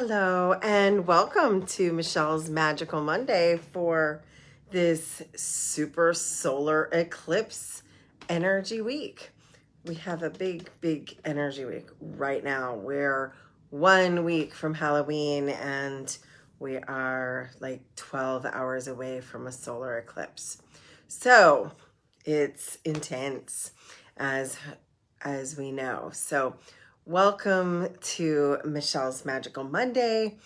Hello, and welcome to Michelle's Magical Monday for this super solar eclipse energy week. We have a big energy week right now. We're 1 week from Halloween, and we are like 12 hours away from a solar eclipse. So it's intense as we know. So welcome to Michelle's Magical Monday.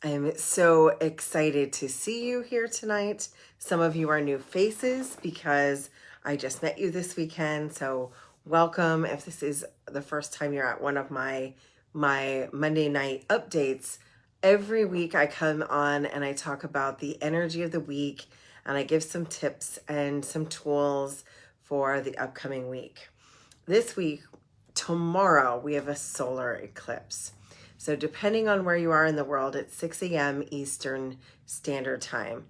I'm so excited to see you here tonight. Some of you are new faces because I just met you this weekend. So welcome. If this is the first time you're at one of my Monday night updates, every week I come on and I talk about the energy of the week and I give some tips and some tools for the upcoming week. This week, tomorrow, we have a solar eclipse. So depending on where you are in the world, it's 6 a.m. Eastern Standard Time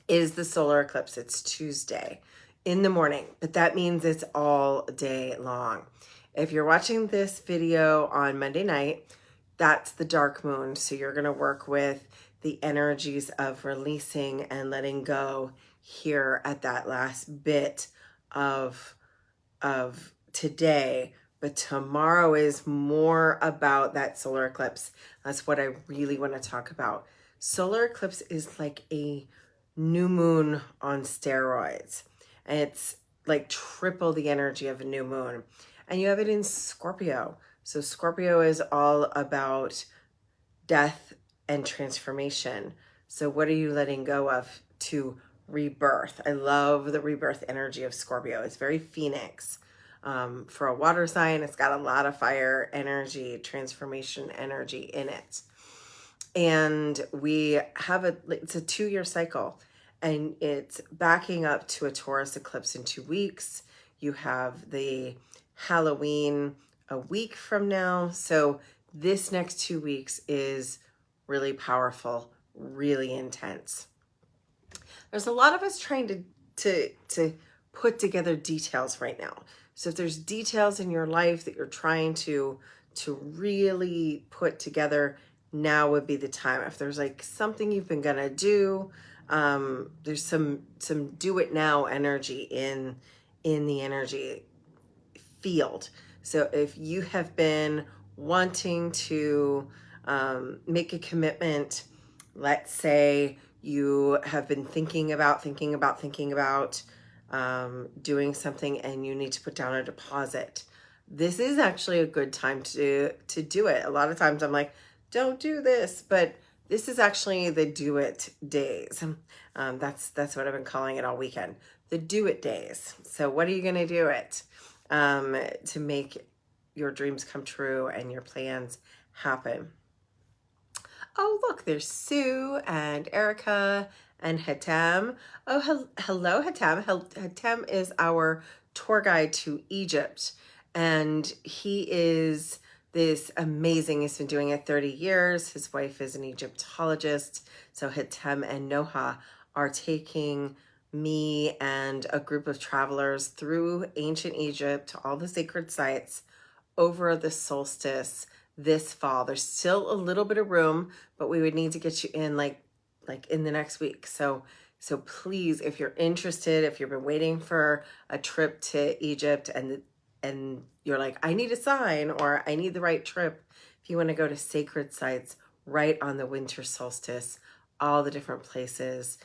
is the solar eclipse. It's Tuesday in the morning, but that means it's all day long. If you're watching this video on Monday night, that's the dark moon. So you're going to work with the energies of releasing and letting go here at that last bit of today, but tomorrow is more about that solar eclipse. That's what I really want to talk about. Solar eclipse is like a new moon on steroids. And it's like triple the energy of a new moon. And you have it in Scorpio. So Scorpio is all about death and transformation. So what are you letting go of to rebirth? I love the rebirth energy of Scorpio. It's very Phoenix. For a water sign, it's got a lot of fire energy, transformation energy in it. And we have it's a 2-year cycle, and it's backing up to a Taurus eclipse in 2 weeks. You have the Halloween a week from now. So this next 2 weeks is really powerful, really intense. There's a lot of us trying to put together details right now. So if there's details in your life that you're trying to really put together, now would be the time. If there's like something you've been gonna do, there's some do it now energy in the energy field. So if you have been wanting to make a commitment, let's say you have been thinking about doing something and you need to put down a deposit, this is actually a good time to do it. A lot of times I'm like, don't do this, but this is actually the do it days. That's what I've been calling it all weekend, the do it days. So what are you going to do it to make your dreams come true and your plans happen? Oh, look, there's Sue and Erica and Hatem. Oh, hello, Hatem. Hatem is our tour guide to Egypt, and he is this amazing. He's been doing it 30 years. His wife is an Egyptologist. So Hatem and Noha are taking me and a group of travelers through ancient Egypt, all the sacred sites over the solstice this fall. There's still a little bit of room, but we would need to get you in like in the next week. So please, if you're interested, if you've been waiting for a trip to Egypt and you're like, I need a sign or I need the right trip, if you want to go to sacred sites right on the winter solstice, all the different places,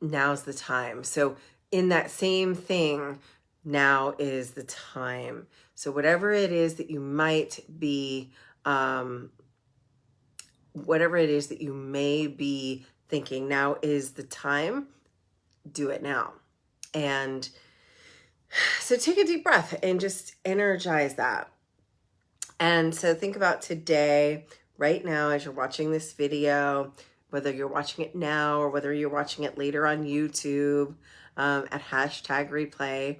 now's the time. So in that same thing, now is the time. So whatever it is that you might be, whatever it is that you may be thinking, now is the time, do it now. And so take a deep breath and just energize that. And so think about today, right now, as you're watching this video, whether you're watching it now or whether you're watching it later on YouTube at #replay.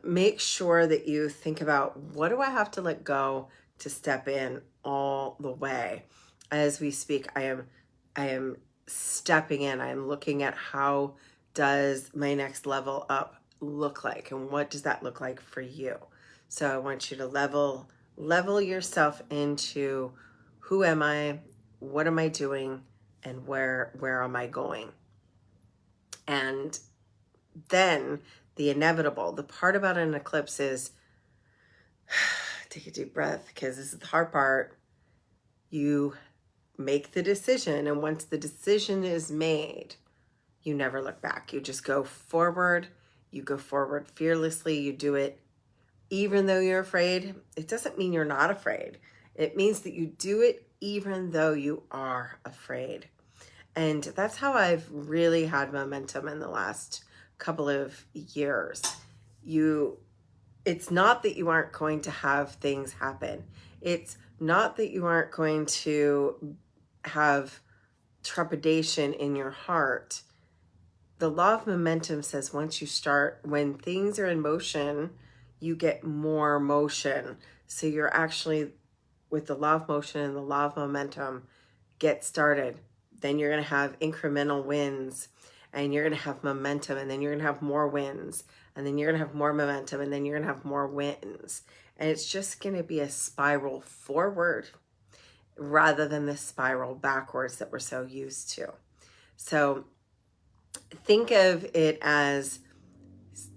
Make sure that you think about, what do I have to let go to step in all the way? As we speak, I am stepping in. I'm looking at how does my next level up look like, and what does that look like for you? So I want you to level Level yourself into who am I, what am I doing, and where am I going? And then the inevitable, the part about an eclipse is take a deep breath, because this is the hard part. You make the decision, and once the decision is made, you never look back. You just go forward. You go forward fearlessly. You do it even though you're afraid. It doesn't mean you're not afraid. It means that you do it even though you are afraid. And that's how I've really had momentum in the last couple of years. It's not that you aren't going to have things happen. It's not that you aren't going to have trepidation in your heart. The law of momentum says when things are in motion, you get more motion. So you're actually, with the law of motion and the law of momentum, get started. Then you're going to have incremental wins, and you're going to have momentum, and then you're going to have more wins, and then you're going to have more momentum, and then you're going to have more wins. And it's just going to be a spiral forward rather than the spiral backwards that we're so used to. So think of it as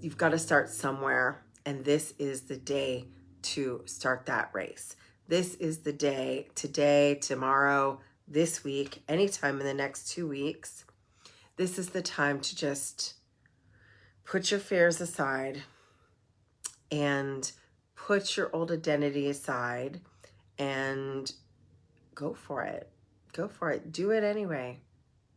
you've got to start somewhere, and this is the day to start that race. This is the day, today, tomorrow, this week, anytime in the next 2 weeks. This is the time to just put your fears aside and put your old identity aside and go for it. Go for it. Do it anyway.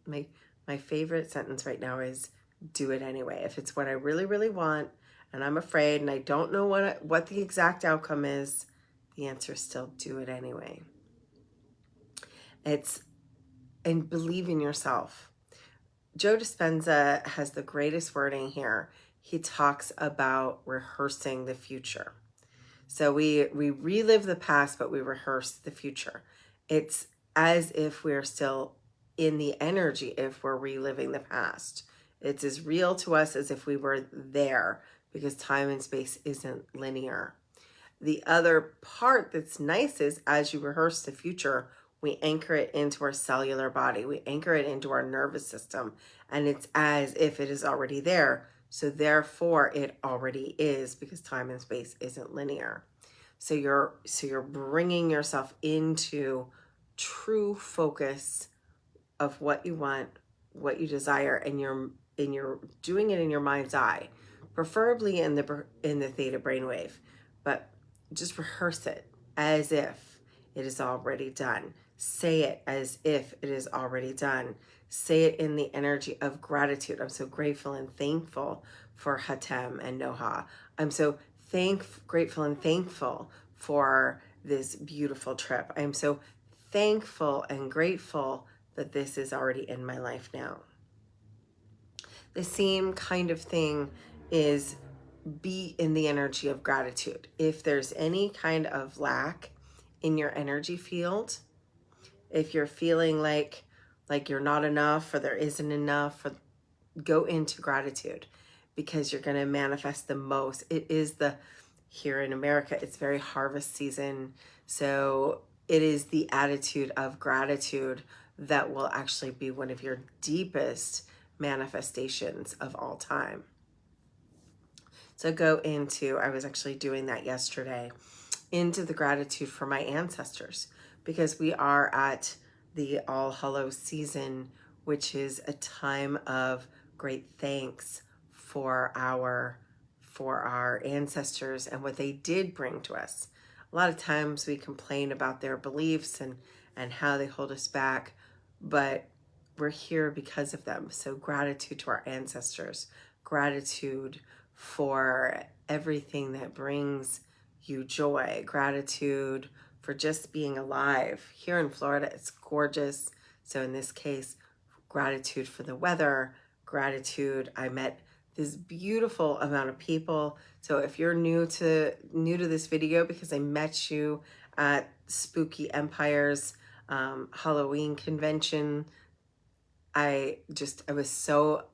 My favorite sentence right now is do it anyway. If it's what I really, really want and I'm afraid and I don't know what the exact outcome is, the answer is still do it anyway. And believe in yourself. Joe Dispenza has the greatest wording here. He talks about rehearsing the future. So we relive the past, but we rehearse the future. It's as if we're still in the energy if we're reliving the past. It's as real to us as if we were there, because time and space isn't linear. The other part that's nice is as you rehearse the future, we anchor it into our cellular body. We anchor it into our nervous system, and it's as if it is already there. So therefore it already is, because time and space isn't linear. So you're bringing yourself into true focus of what you want, what you desire, and you're doing it in your mind's eye, preferably in the theta brainwave, but just rehearse it as if it is already done. Say it as if it is already done. Say it in the energy of gratitude. I'm so grateful and thankful for Hatem and Noha. I'm so grateful and thankful for this beautiful trip. I'm so thankful and grateful that this is already in my life now. The same kind of thing is be in the energy of gratitude. If there's any kind of lack in your energy field, if you're feeling like you're not enough or there isn't enough, go into gratitude, because you're going to manifest the most. It is here in America, it's very harvest season. So it is the attitude of gratitude that will actually be one of your deepest manifestations of all time. So I was actually doing that yesterday, into the gratitude for my ancestors, because we are at the All Hallows season, which is a time of great thanks for our ancestors and what they did bring to us. A lot of times we complain about their beliefs and how they hold us back, but we're here because of them. So gratitude to our ancestors, gratitude for everything that brings you joy, gratitude for just being alive. Here in Florida, it's gorgeous. So in this case, gratitude for the weather, gratitude. I met this beautiful amount of people. So if you're new to this video, because I met you at Spooky Empire's Halloween convention, it was so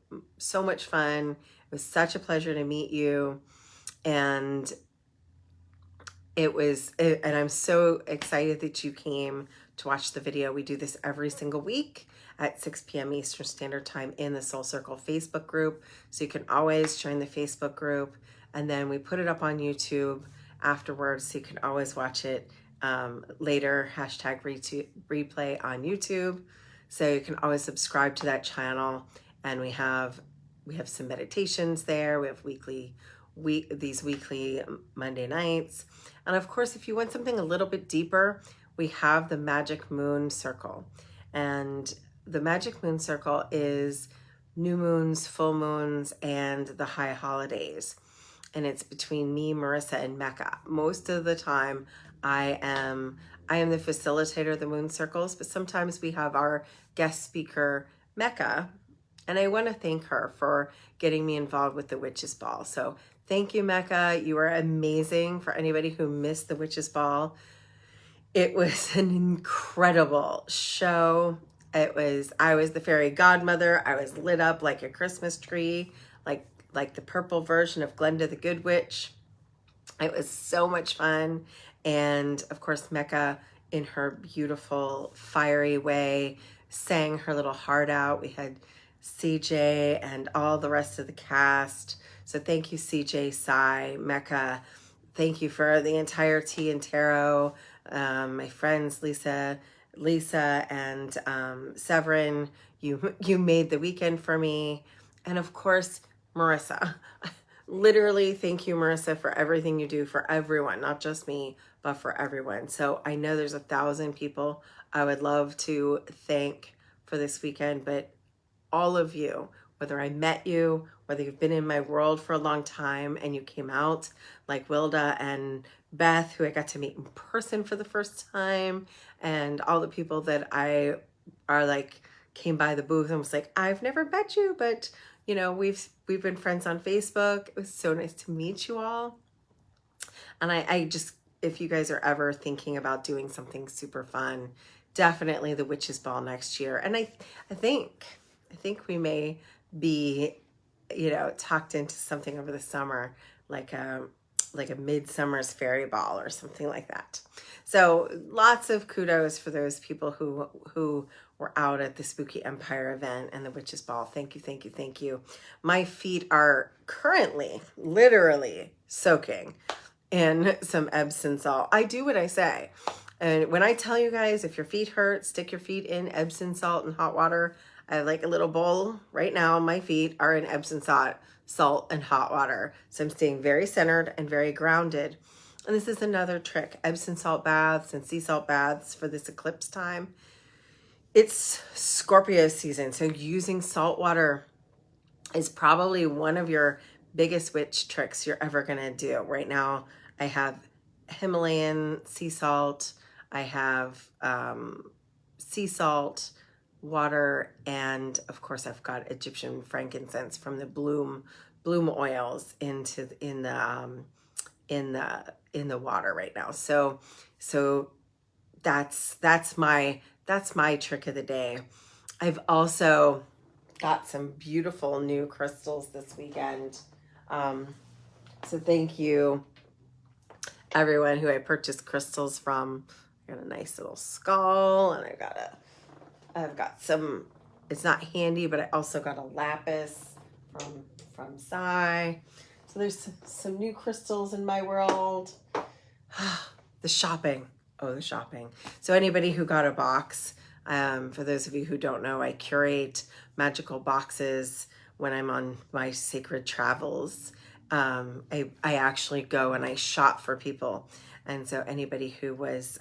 much fun. It was such a pleasure to meet you. And and I'm so excited that you came to watch the video. We do this every single week at 6 p.m. Eastern Standard Time in the Soul Circle Facebook group. So you can always join the Facebook group, and then we put it up on YouTube afterwards, so you can always watch it later, hashtag replay on YouTube. So you can always subscribe to that channel, and we have some meditations there. We have these weekly Monday nights. And of course, if you want something a little bit deeper, we have the Magic Moon Circle. And the Magic Moon Circle is new moons, full moons, and the high holidays. And it's between me, Marissa, and Mecca. Most of the time, I am the facilitator of the moon circles, but sometimes we have our guest speaker, Mecca, and I want to thank her for getting me involved with the Witches Ball. So thank you, Mecca. You are amazing. For anybody who missed the Witches Ball, it was an incredible show. I was the fairy godmother. I was lit up like a Christmas tree, like the purple version of Glenda the Good Witch. It was so much fun. And of course, Mecca, in her beautiful, fiery way, sang her little heart out. We had CJ and all the rest of the cast. So thank you, CJ, Sai, Mecca. Thank you for the entire Tea and Tarot. My friends, Lisa and Severin, you made the weekend for me. And of course, Marissa. Literally, thank you, Marissa, for everything you do for everyone, not just me, but for everyone. So I know there's 1,000 people I would love to thank for this weekend, but all of you, whether I met you, whether you've been in my world for a long time and you came out, like Wilda and Beth, who I got to meet in person for the first time, and all the people that I are like came by the booth and was like, I've never met you, but you know, we've been friends on Facebook. It was so nice to meet you all. And I just, if you guys are ever thinking about doing something super fun, definitely the Witches Ball next year. And I think we may be, you know, talked into something over the summer, like a Midsummer's Fairy Ball or something like that. So lots of kudos for those people who were out at the Spooky Empire event and the Witches Ball. Thank you, thank you, thank you. My feet are currently literally soaking in some Epsom salt. I do what I say. And when I tell you guys, if your feet hurt, stick your feet in Epsom salt and hot water. I have like a little bowl right now. My feet are in Epsom salt and hot water. So I'm staying very centered and very grounded. And this is another trick. Epsom salt baths and sea salt baths for this eclipse time. It's Scorpio season, so using salt water is probably one of your biggest witch tricks you're ever going to do. Right now, I have Himalayan sea salt, I have sea salt water, and of course I've got Egyptian frankincense from the bloom oils in the water right now. So that's my trick of the day. I've also got some beautiful new crystals this weekend. So thank you everyone who I purchased crystals from. I got a nice little skull, and I've got some, it's not handy, but I also got a lapis from Sai. So there's some new crystals in my world. The shopping. Oh, the shopping. So anybody who got a box, for those of you who don't know, I curate magical boxes when I'm on my sacred travels. I actually go and I shop for people. And so anybody who was,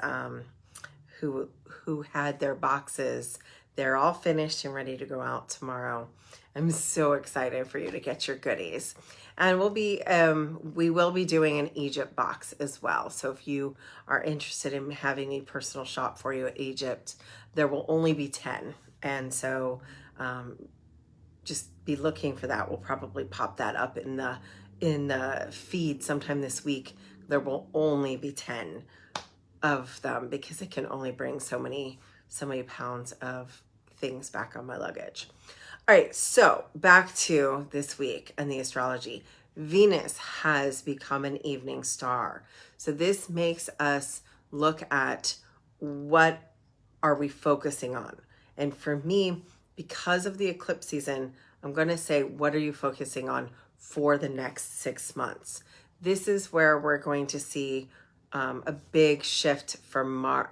who had their boxes, they're all finished and ready to go out tomorrow. I'm so excited for you to get your goodies. And we will be doing an Egypt box as well. So if you are interested in having a personal shop for you at Egypt, there will only be 10. And so just be looking for that. We'll probably pop that up in the feed sometime this week. There will only be 10 of them because I can only bring so many pounds of things back on my luggage. All right, so back to this week and the astrology. Venus has become an evening star. So this makes us look at what are we focusing on. And for me, because of the eclipse season, I'm going to say, what are you focusing on for the next 6 months? This is where we're going to see a big shift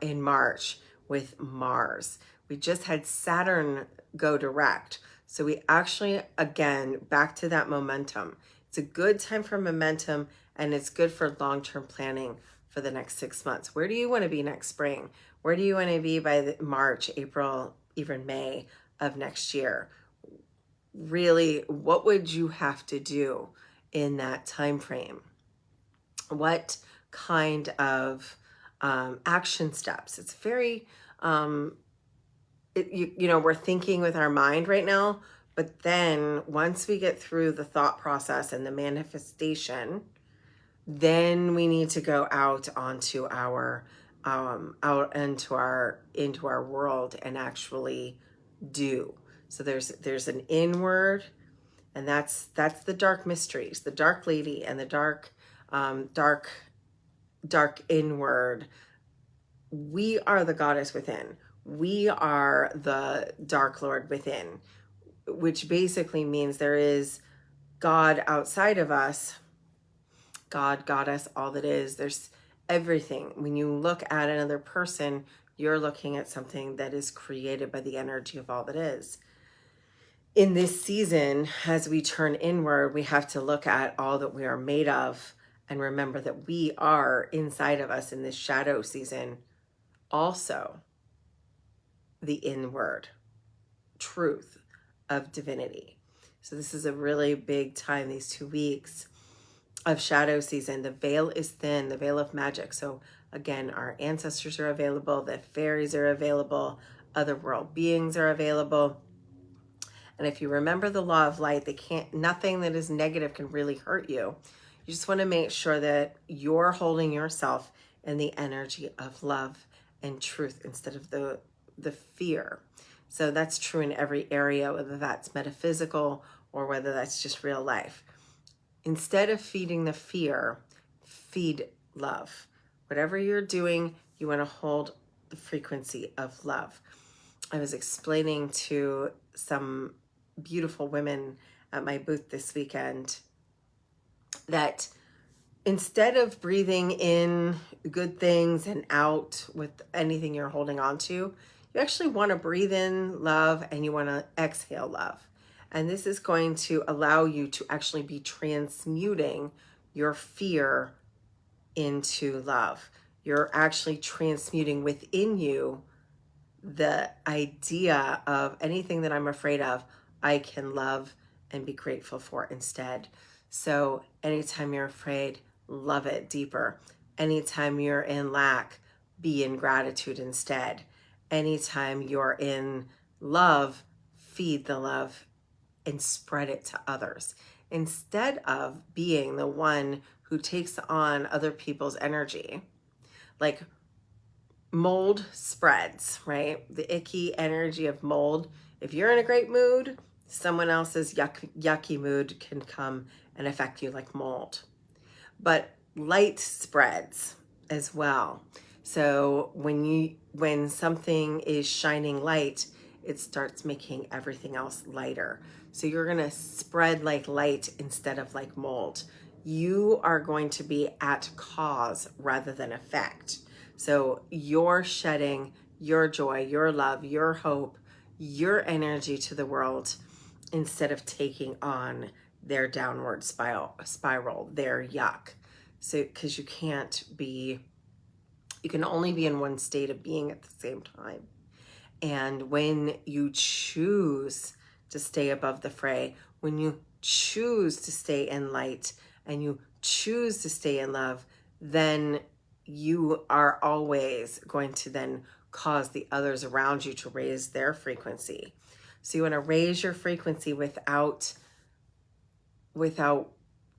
in March with Mars. We just had Saturn go direct. So we actually, again, back to that momentum. It's a good time for momentum, and it's good for long-term planning for the next 6 months. Where do you want to be next spring? Where do you want to be by March, April, even May of next year? Really, what would you have to do in that time frame? What kind of action steps? It's very, we're thinking with our mind right now, but then once we get through the thought process and the manifestation, then we need to go out onto our out into our world and actually do. So there's an inward, and that's the dark mysteries, the dark lady, and the dark inward. We are the goddess within. We are the dark lord within, which basically means there is God outside of us. God, goddess, all that is. There's everything. When you look at another person, you're looking at something that is created by the energy of all that is. In this season, as we turn inward, we have to look at all that we are made of and remember that we are inside of us in this shadow season also the inward truth of divinity. So this is a really big time, these 2 weeks of shadow season. The veil is thin, the veil of magic. So again, our ancestors are available, the fairies are available, other world beings are available. And if you remember the law of light, nothing that is negative can really hurt you. You just want to make sure that you're holding yourself in the energy of love and truth instead of the fear. So that's true in every area, whether that's metaphysical or whether that's just real life. Instead of feeding the fear, feed love. Whatever you're doing, you want to hold the frequency of love. I was explaining to some beautiful women at my booth this weekend that instead of breathing in good things and out with anything you're holding on to, you actually want to breathe in love and you want to exhale love. And this is going to allow you to actually be transmuting your fear into love. You're actually transmuting within you the idea of anything that I'm afraid of, I can love and be grateful for instead. So anytime you're afraid, love it deeper. Anytime you're in lack, be in gratitude instead. Anytime you're in love, feed the love and spread it to others. Instead of being the one who takes on other people's energy. Like mold spreads, right? The icky energy of mold. If you're in a great mood, someone else's yucky mood can come and affect you like mold. But light spreads as well. So when something is shining light, it starts making everything else lighter. So you're going to spread like light instead of like mold. You are going to be at cause rather than effect. So you're shedding your joy, your love, your hope, your energy to the world instead of taking on their downward spiral, their yuck. So, because you can only be in one state of being at the same time. And when you choose to stay above the fray, when you choose to stay in light and you choose to stay in love, then you are always going to then cause the others around you to raise their frequency. So you want to raise your frequency without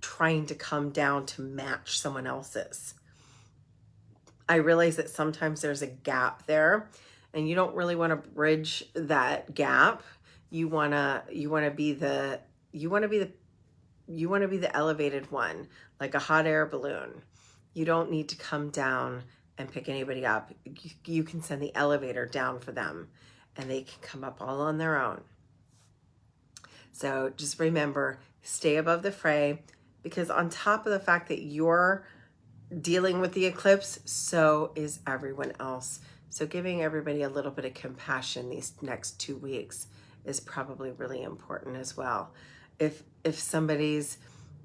trying to come down to match someone else's. I realize that sometimes there's a gap there and you don't really want to bridge that gap. You want to be the to be the elevated one, like a hot air balloon. You don't need to come down and pick anybody up. You can send the elevator down for them and they can come up all on their own. So just remember, stay above the fray, because on top of the fact that you're dealing with the eclipse, so is everyone else. So giving everybody a little bit of compassion these next 2 weeks is probably really important as well. If somebody's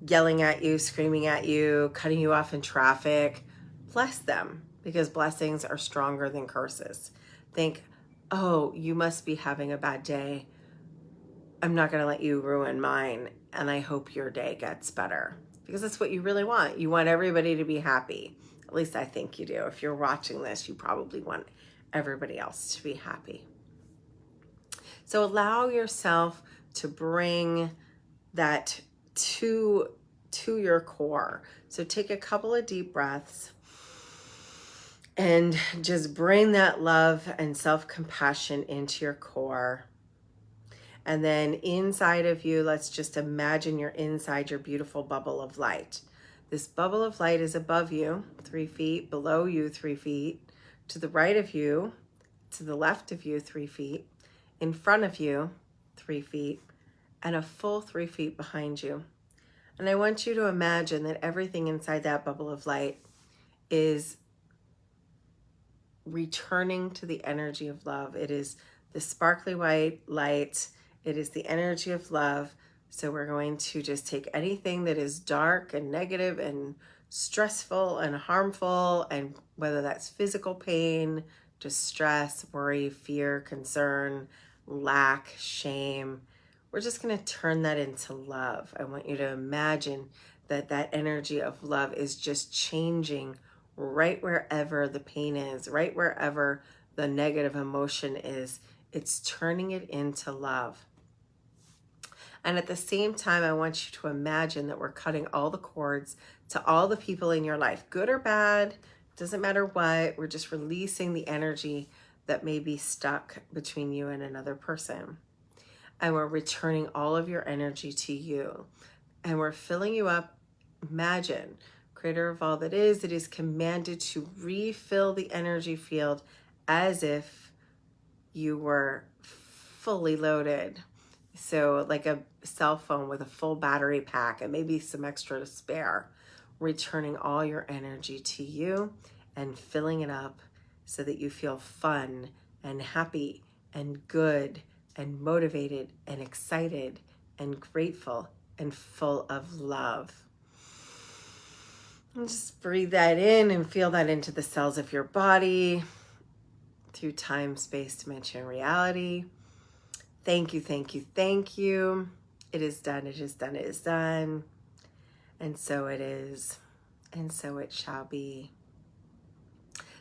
yelling at you, screaming at you, cutting you off in traffic, bless them, because blessings are stronger than curses. Think, oh, you must be having a bad day. I'm not going to let you ruin mine, and I hope your day gets better. Because that's what you really want. You want everybody to be happy. At least I think you do. If you're watching this, you probably want everybody else to be happy. So allow yourself to bring that to your core. So take a couple of deep breaths and just bring that love and self-compassion into your core. And then inside of you, let's just imagine you're inside your beautiful bubble of light. This bubble of light is above you, 3 feet, below you, 3 feet, to the right of you, to the left of you, 3 feet, in front of you, 3 feet, and a full 3 feet behind you. And I want you to imagine that everything inside that bubble of light is returning to the energy of love. It is the sparkly white light. It is the energy of love. So we're going to just take anything that is dark and negative and stressful and harmful, and whether that's physical pain, distress, worry, fear, concern, lack, shame, we're just going to turn that into love. I want you to imagine that that energy of love is just changing right wherever the pain is, right wherever the negative emotion is. It's turning it into love. And at the same time, I want you to imagine that we're cutting all the cords to all the people in your life, good or bad, doesn't matter what. We're just releasing the energy that may be stuck between you and another person. And we're returning all of your energy to you. And we're filling you up. Imagine, Creator of all that is, it is commanded to refill the energy field as if you were fully loaded. So like a cell phone with a full battery pack and maybe some extra to spare, returning all your energy to you and filling it up so that you feel fun and happy and good and motivated and excited and grateful and full of love. And just breathe that in and feel that into the cells of your body through time, space, dimension, reality. Thank you, thank you, thank you. It is done, it is done, it is done. And so it is, and so it shall be.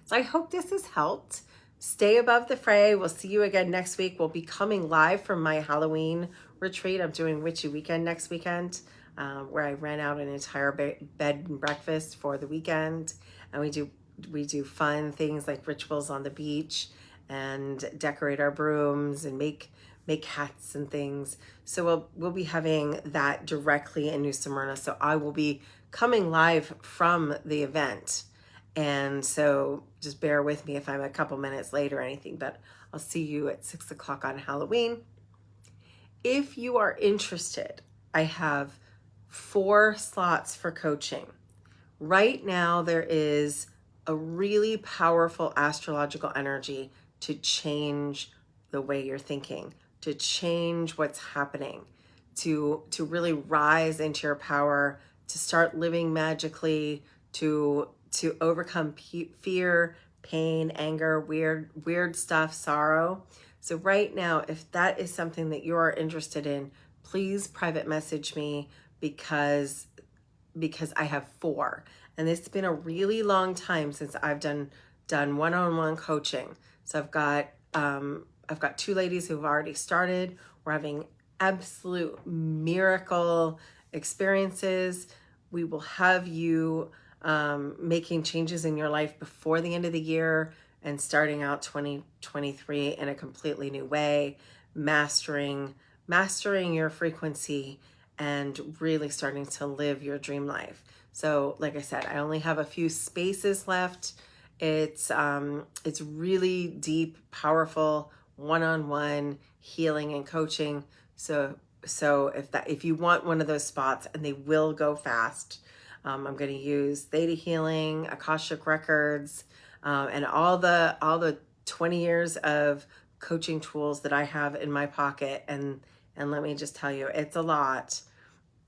So I hope this has helped. Stay above the fray. We'll see you again next week. We'll be coming live from my Halloween retreat. I'm doing Witchy Weekend next weekend, where I rent out an entire bed and breakfast for the weekend. And we do fun things like rituals on the beach and decorate our brooms and make hats and things. So we'll be having that directly in New Smyrna. So I will be coming live from the event. And so just bear with me if I'm a couple minutes late or anything, but I'll see you at 6 o'clock on Halloween. If you are interested, I have 4 slots for coaching. Right now, there is a really powerful astrological energy to change the way you're thinking, to change what's happening, to really rise into your power, to start living magically, to overcome fear, pain, anger, weird stuff, sorrow. So right now, if that is something that you are interested in, please private message me because I have 4. And it's been a really long time since I've done one-on-one coaching. So I've got 2 ladies who've already started. We're having absolute miracle experiences. We will have you making changes in your life before the end of the year and starting out 2023 in a completely new way, mastering your frequency and really starting to live your dream life. So like I said, I only have a few spaces left. It's really deep, powerful, one-on-one healing and coaching. So if you want one of those spots, and they will go fast, I'm going to use theta healing, Akashic records, and all the 20 years of coaching tools that I have in my pocket. And let me just tell you, it's a lot.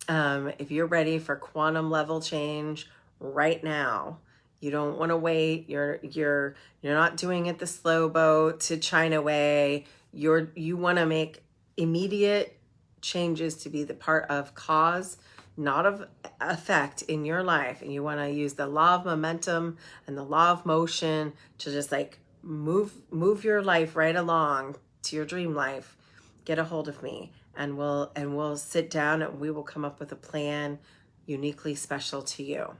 If you're ready for quantum level change right now, you don't want to wait. You're not doing it the slow boat to China way. You want to make immediate changes to be the part of cause, not of effect in your life. And you want to use the law of momentum and the law of motion to just like move your life right along to your dream life. Get a hold of me, and we'll sit down and we will come up with a plan uniquely special to you.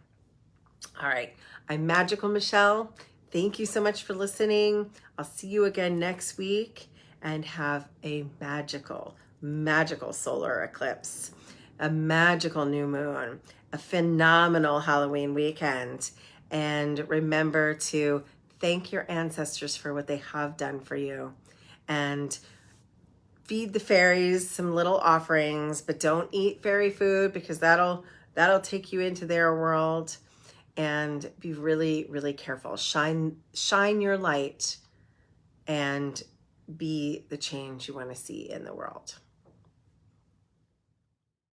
All right. I'm Magical Michelle. Thank you so much for listening. I'll see you again next week, and have a magical, magical solar eclipse, a magical new moon, a phenomenal Halloween weekend. And remember to thank your ancestors for what they have done for you, and feed the fairies some little offerings, but don't eat fairy food, because that'll take you into their world. And be really, really careful. Shine your light and be the change you want to see in the world.